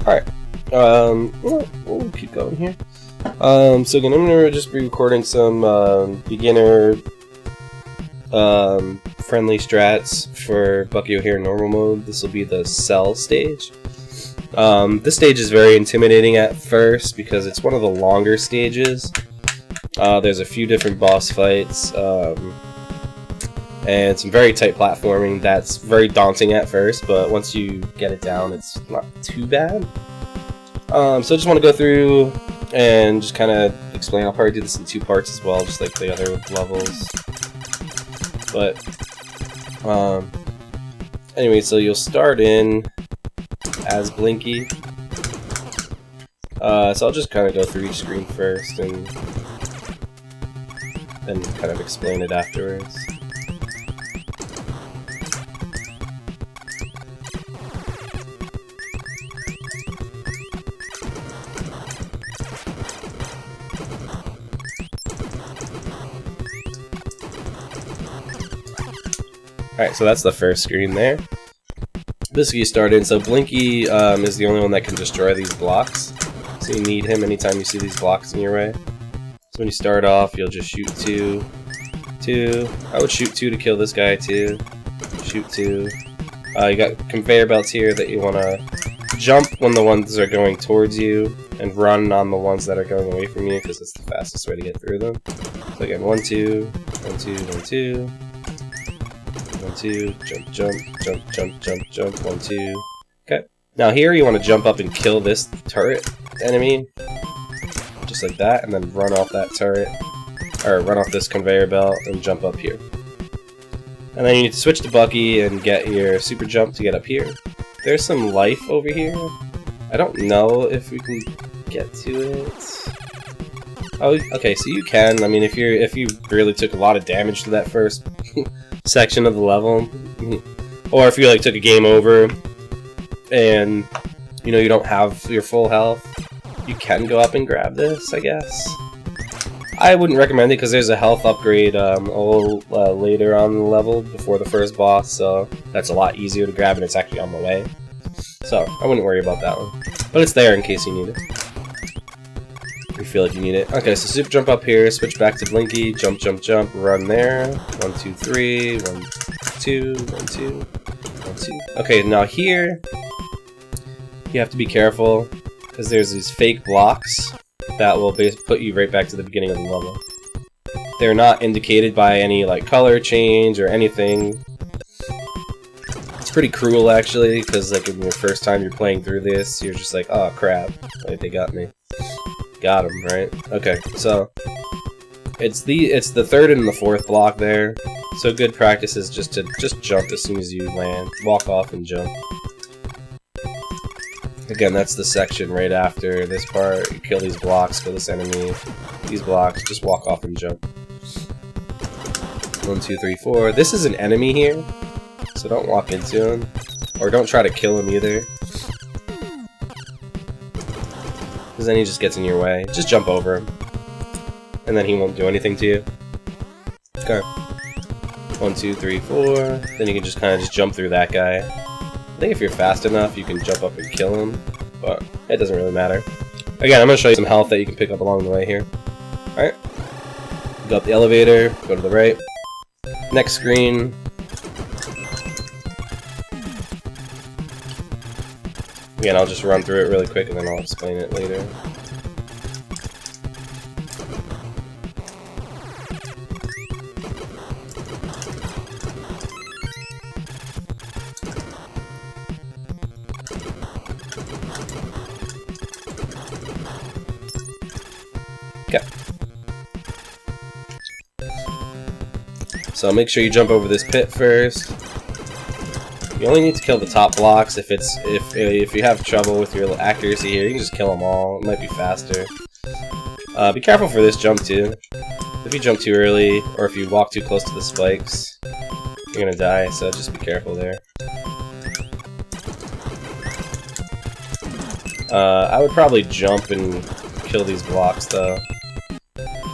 Alright, we'll keep going here. So again, I'm going to just be recording some beginner friendly strats for Bucky O'Hare Normal Mode. This will be the Cell stage. This stage is very intimidating at first because it's one of the longer stages. There's a few different boss fights, and some very tight platforming that's very daunting at first, but once you get it down, it's not too bad. So I just want to go through and just kind of explain. I'll probably do this in 2 parts as well, just like the other levels. But anyway, so you'll start in as Blinky. So I'll just kind of go through each screen first and then kind of explain it afterwards. Alright, so that's the first screen there. Basically you start in, so Blinky is the only one that can destroy these blocks. So you need him anytime you see these blocks in your way. So when you start off, you'll just shoot 2. I would shoot 2 to kill this guy too. Shoot 2. You got conveyor belts here that you want to jump when the ones are going towards you, and run on the ones that are going away from you, because it's the fastest way to get through them. So again, 1, 2, 1, 2, 1, 2. 1, 2, jump, jump, jump, jump, jump, jump, 1, 2. Okay. Now here you want to jump up and kill this turret enemy, just like that, and then run off that turret, or run off this conveyor belt and jump up here. And then you need to switch to Bucky and get your super jump to get up here. There's some life over here. I don't know if we can get to it. Oh, okay, so you can. I mean, if you really took a lot of damage to that first section of the level, or if you like took a game over and you don't have your full health, you can go up and grab this, I guess. I wouldn't recommend it because there's a health upgrade a little later on the level before the first boss, so that's a lot easier to grab and it's actually on the way. So I wouldn't worry about that one, but it's there in case you need it. If you feel like you need it. Okay, so super jump up here, switch back to Blinky, jump, jump, jump, run there. 1, 2, 3, 1, 2, 1, 2, 1, 2. Okay, now here you have to be careful because there's these fake blocks that will put you right back to the beginning of the level. They're not indicated by any like color change or anything. It's pretty cruel actually, because like in your first time you're playing through this, you're just like, oh crap, like they got me. Got him, right? Okay, so it's the 3rd and the 4th block there. So good practice is just to jump as soon as you land, walk off and jump. Again, that's the section right after this part. You kill these blocks, kill this enemy, these blocks, just walk off and jump. 1, 2, 3, 4. This is an enemy here, so don't walk into him, or don't try to kill him either, because then he just gets in your way. Just jump over him, and then he won't do anything to you. Okay. 1, 2, 3, 4. Then you can just kind of jump through that guy. I think if you're fast enough, you can jump up and kill him, but it doesn't really matter. Again, I'm going to show you some health that you can pick up along the way here. Alright. Go up the elevator, go to the right. Next screen. Again, I'll just run through it really quick and then I'll explain it later. Okay. So make sure you jump over this pit first. You only need to kill the top blocks. If you have trouble with your accuracy here, you can just kill them all. It might be faster. Be careful for this jump too. If you jump too early, or if you walk too close to the spikes, you're gonna die, so just be careful there. I would probably jump and kill these blocks though.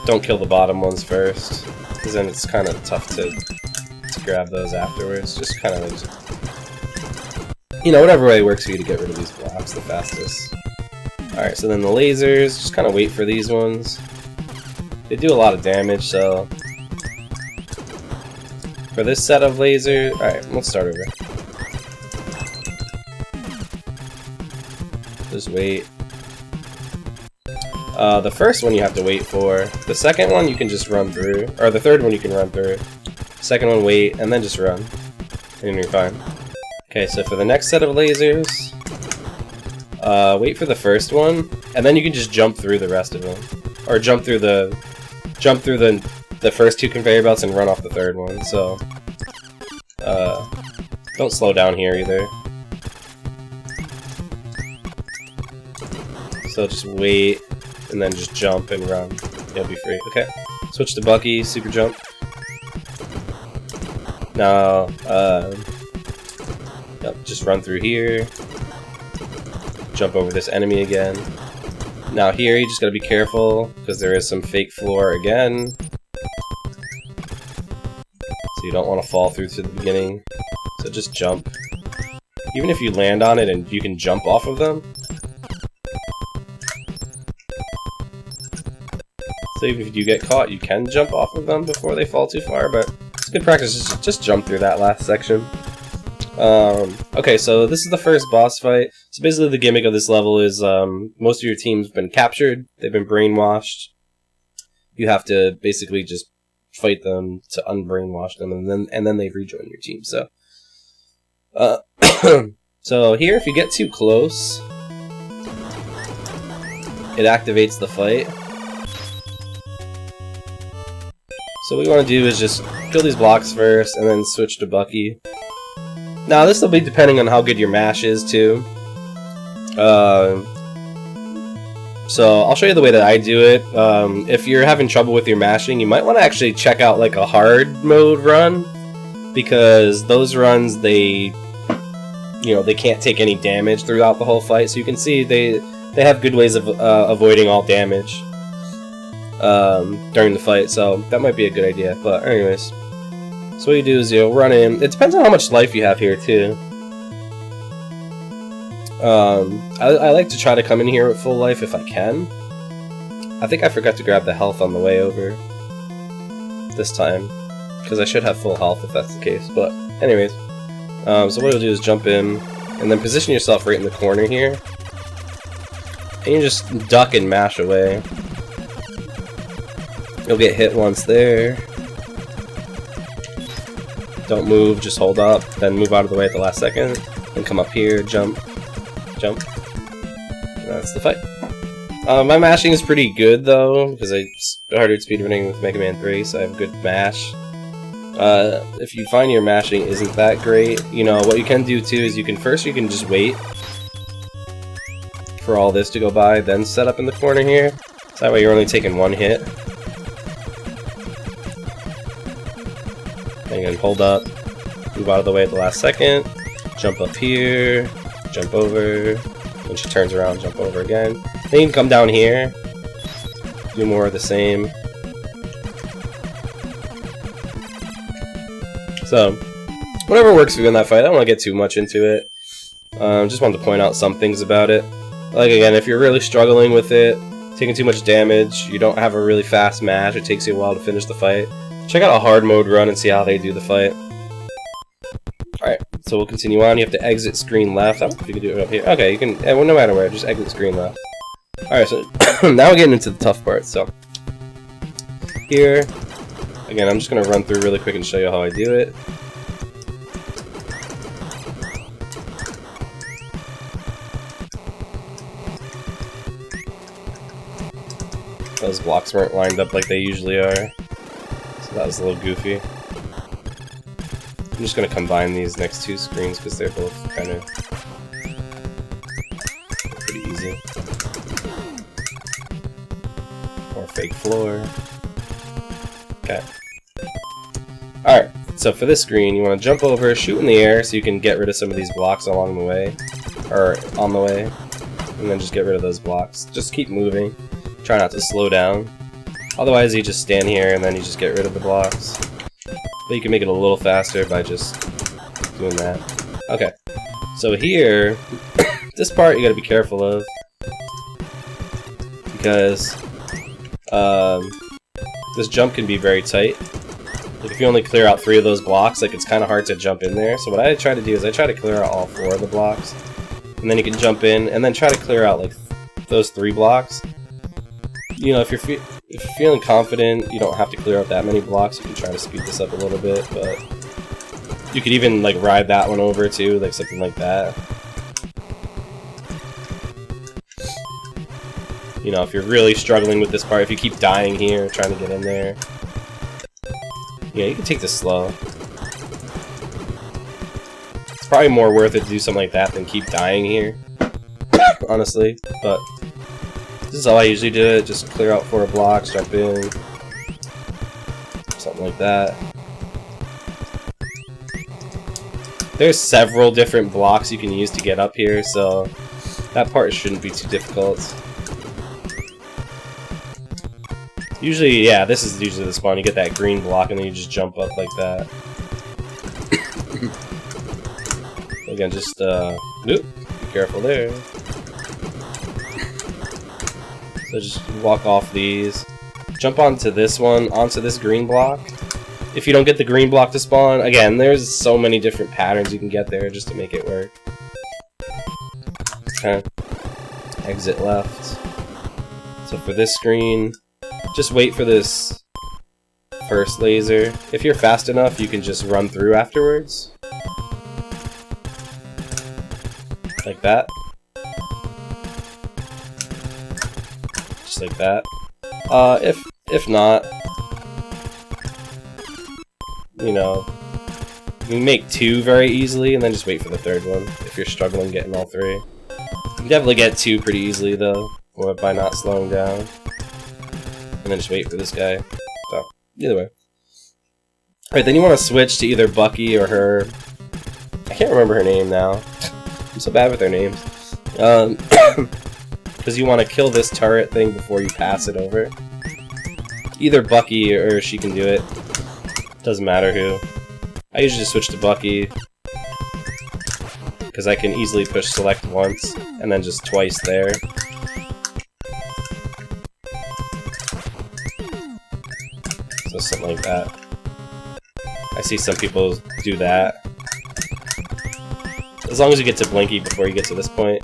Don't kill the bottom ones first, because then it's kind of tough to grab those afterwards. Just kind of like you know, whatever way works for you to get rid of these blocks the fastest. Alright, so then the lasers, just kind of wait for these ones. They do a lot of damage, so... For this set of lasers... Alright, let's start over. Just wait. The first one you have to wait for. The second one you can just run through. Or the third one you can run through. Second one wait, and then just run. And you're fine. Okay, so for the next set of lasers... wait for the first one, and then you can just jump through the rest of them. Or jump through the first two conveyor belts and run off the third one, so... don't slow down here either. So just wait, and then just jump and run. You'll be free. Okay. Switch to Bucky, super jump. Now, yep, just run through here. Jump over this enemy again. Now here, you just gotta be careful, because there is some fake floor again. So you don't want to fall through to the beginning. So just jump. Even if you land on it and you can jump off of them. So even if you get caught, you can jump off of them before they fall too far, but it's good practice, just jump through that last section. Okay, so this is the first boss fight. So basically the gimmick of this level is most of your team's been captured, they've been brainwashed. You have to basically just fight them to unbrainwash them, and then they rejoin your team. So so here, if you get too close, it activates the fight. So what we want to do is just kill these blocks first, and then switch to Bucky. Now this will be depending on how good your mash is too. So I'll show you the way that I do it. If you're having trouble with your mashing, you might want to actually check out like a hard mode run, because those runs they can't take any damage throughout the whole fight. So you can see they have good ways of avoiding all damage during the fight. So that might be a good idea. But anyways, so what you do is you'll run in. It depends on how much life you have here too. I like to try to come in here with full life if I can. I think I forgot to grab the health on the way over this time, because I should have full health if that's the case. But anyways, so what you'll do is jump in, and then position yourself right in the corner here, and you just duck and mash away. You'll get hit once there. Don't move, just hold up, then move out of the way at the last second, then come up here, jump. Jump. That's the fight. My mashing is pretty good though, because I started speedrunning with Mega Man 3, so I have good mash. If you find your mashing isn't that great, you know, what you can do too is you can just wait for all this to go by, then set up in the corner here. So that way you're only taking one hit. And you can hold up, move out of the way at the last second, jump up here, jump over, when she turns around, jump over again. Then you can come down here, do more of the same. So, whatever works for you in that fight. I don't want to get too much into it. Just wanted to point out some things about it. Like again, if you're really struggling with it, taking too much damage, you don't have a really fast mash, it takes you a while to finish the fight, check out a hard mode run and see how they do the fight. Alright, so we'll continue on. You have to exit screen left. I don't know if you can do it up here. Okay, you can, well, no matter where, just exit screen left. Alright, so now we're getting into the tough part. So, here, again, I'm just going to run through really quick and show you how I do it. Those blocks weren't lined up like they usually are, so that was a little goofy. I'm just going to combine these next two screens because they're both kind of pretty easy. More fake floor. Okay. Alright, so for this screen, you want to jump over, shoot in the air so you can get rid of some of these blocks along the way, or on the way, and then just get rid of those blocks. Just keep moving. Try not to slow down. Otherwise, you just stand here and then you just get rid of the blocks. But you can make it a little faster by just doing that. Okay, So here, this part you gotta be careful of, because this jump can be very tight. Like if you only clear out 3 of those blocks, like it's kind of hard to jump in there. So what I try to do is I try to clear out all 4 of the blocks, and then you can jump in, and then try to clear out like those 3 blocks. You know, if you're feeling confident, you don't have to clear out that many blocks. You can try to speed this up a little bit, but you could even like ride that one over too, like something like that. You know, if you're really struggling with this part, if you keep dying here, trying to get in there, yeah, you can take this slow. It's probably more worth it to do something like that than keep dying here, honestly, but this is how I usually do it. Just clear out 4 blocks, jump in, something like that. There's several different blocks you can use to get up here, so that part shouldn't be too difficult. Usually, yeah, this is usually the spawn. You get that green block and then you just jump up like that. Again, just, oop, be careful there. So just walk off these. Jump onto this one, onto this green block. If you don't get the green block to spawn, again, there's so many different patterns you can get there just to make it work. Okay. Exit left. So for this screen, just wait for this first laser. If you're fast enough, you can just run through afterwards. Like that. Just like that. If not, you know, you can make 2 very easily and then just wait for the 3rd one if you're struggling getting all 3. You can definitely get 2 pretty easily though, or by not slowing down. And then just wait for this guy. So, either way. Alright, then you want to switch to either Bucky or her. I can't remember her name now. I'm so bad with their names. Because you want to kill this turret thing before you pass it over. Either Bucky or she can do it. Doesn't matter who. I usually just switch to Bucky, because I can easily push select once, and then just twice there. So something like that. I see some people do that. As long as you get to Blinky before you get to this point.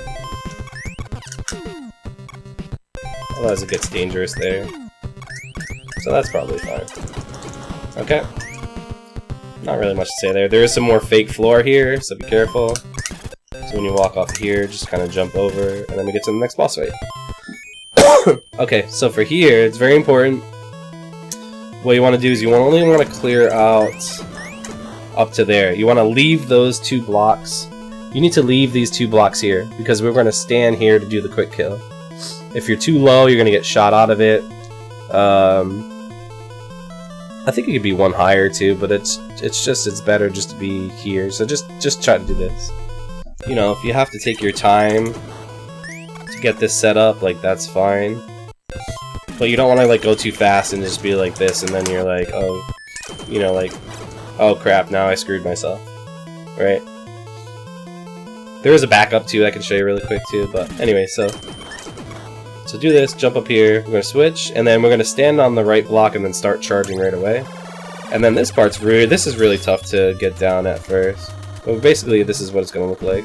Otherwise it gets dangerous there. So that's probably fine. Okay. Not really much to say there. There is some more fake floor here, so be careful. So when you walk off here, just kind of jump over, and then we get to the next boss fight. Okay, so for here, it's very important. What you want to do is you only want to clear out up to there. You want to leave those 2 blocks. You need to leave these 2 blocks here, because we're going to stand here to do the quick kill. If you're too low, you're going to get shot out of it. I think it could be 1 higher too, but it's better just to be here. So just try to do this. You know, if you have to take your time to get this set up, like that's fine. But you don't want to like go too fast and just be like this, and then you're like, oh, you know, like, oh crap, now I screwed myself, right? There is a backup too I can show you really quick too, but anyway, so do this, jump up here, we're going to switch, and then we're going to stand on the right block and then start charging right away. And then this part's this is really tough to get down at first. But basically this is what it's going to look like.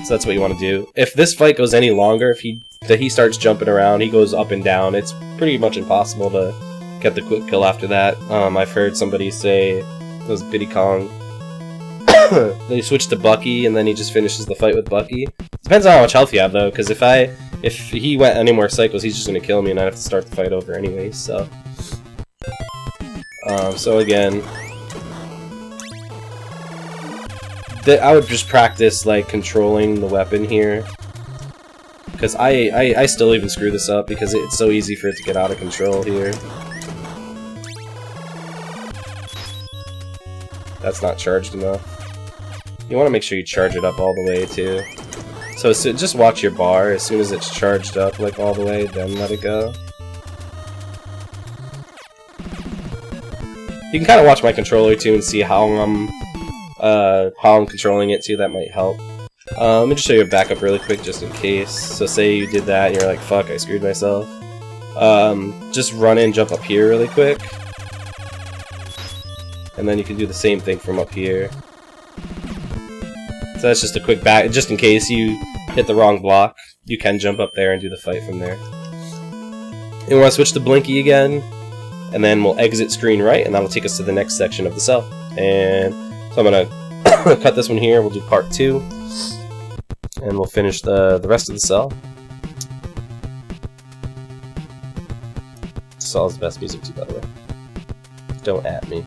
So that's what you want to do. If this fight goes any longer, if he starts jumping around, he goes up and down, it's pretty much impossible to get the quick kill after that. I've heard somebody say, it was Biddy Kong, they switch to Bucky and then he just finishes the fight with Bucky. Depends on how much health you have though, because if he went any more cycles, he's just gonna kill me and I'd have to start the fight over anyway. So, so again, I would just practice like controlling the weapon here, because I still even screw this up because it's so easy for it to get out of control here. That's not charged enough. You want to make sure you charge it up all the way too. So just watch your bar. As soon as it's charged up like all the way, then let it go. You can kind of watch my controller too and see how I'm how I'm controlling it too, that might help. Let me just show you a backup really quick just in case. So say you did that and you're like, fuck, I screwed myself. Just run in, jump up here really quick. And then you can do the same thing from up here. So that's just a quick back, just in case you hit the wrong block, you can jump up there and do the fight from there. And we want to switch to Blinky again, and then we'll exit screen right, and that'll take us to the next section of the cell. And so I'm gonna cut this one here, we'll do part 2, and we'll finish the rest of the cell. This cell is the best music too, by the way. Don't at me.